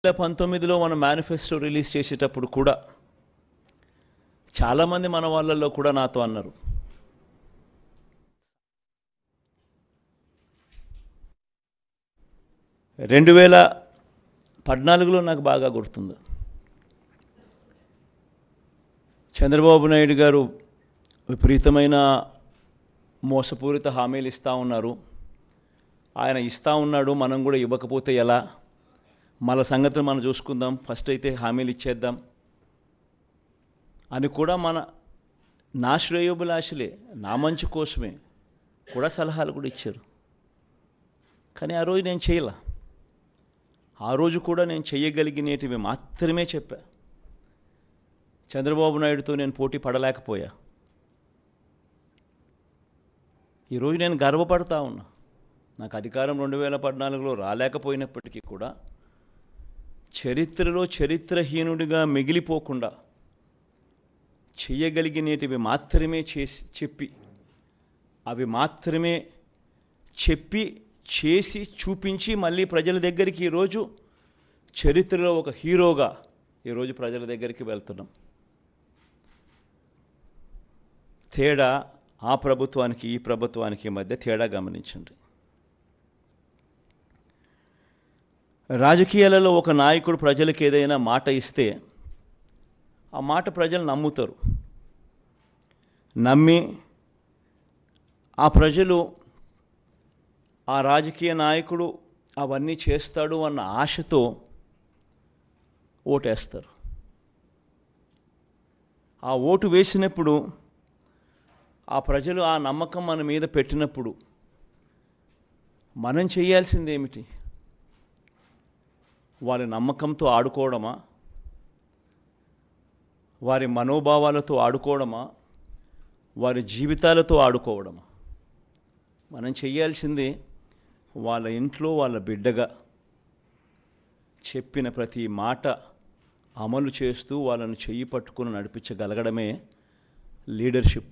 2019లో మనం manifesto release చేసేటప్పుడు కూడా చాలామంది మన వాళ్ళల్లో కూడా నాతో అన్నారు, రెండు వేల 14లో నాకు బాగా గుర్తుంది. చంద్రబాబు నాయుడు గారు విపరీతమైన మోసపూరిత హామీలు ఇస్తూ ఉన్నారు. ఆయన ఇస్తూ ఉన్నాడు, మనం కూడా ఇవ్వకపోతే ఎలా, మన సంగతిని మనం చూసుకుందాం, ఫస్ట్ అయితే హామీలు ఇచ్చేద్దాం అని కూడా నా శ్రేయోభిలాషులే, నా మంచి కోసమే కూడా సలహాలు కూడా ఇచ్చారు. కానీ ఆ రోజు నేను చేయలే. ఆ రోజు కూడా నేను చేయగలిగినటివి మాత్రమే చెప్పా. చంద్రబాబు నాయుడుతో నేను పోటీ పడలేకపోయా. ఈరోజు నేను గర్వపడతా ఉన్నా. నాకు అధికారం 2014లో రాలేకపోయినప్పటికీ కూడా చరిత్రలో చరిత్రహీనుడిగా మిగిలిపోకుండా చేయగలిగినటివి మాత్రమే అవి మాత్రమే చెప్పి చేసి చూపించి మళ్ళీ ప్రజల దగ్గరికి ఈరోజు చరిత్రలో ఒక హీరోగా ఈరోజు ప్రజల దగ్గరికి వెళ్తున్నాం. తేడా ఆ ప్రభుత్వానికి ఈ ప్రభుత్వానికి మధ్య తేడా గమనించండి. రాజకీయాలలో ఒక నాయకుడు ప్రజలకు ఏదైనా మాట ఇస్తే ఆ మాట ప్రజలు నమ్ముతారు. నమ్మి ఆ ప్రజలు ఆ రాజకీయ నాయకుడు అవన్నీ చేస్తాడు అన్న ఆశతో ఓటేస్తారు. ఆ ఓటు వేసినప్పుడు ఆ ప్రజలు ఆ నమ్మకం మన మీద పెట్టినప్పుడు మనం చేయాల్సింది ఏమిటి? వారి నమ్మకంతో ఆడుకోవడమా, వారి మనోభావాలతో ఆడుకోవడమా, వారి జీవితాలతో ఆడుకోవడమా? మనం చేయాల్సింది వాళ్ళ ఇంట్లో వాళ్ళ బిడ్డగా చెప్పిన ప్రతి మాట అమలు చేస్తూ వాళ్ళను చెయ్యి పట్టుకుని నడిపించగలగడమే లీడర్షిప్.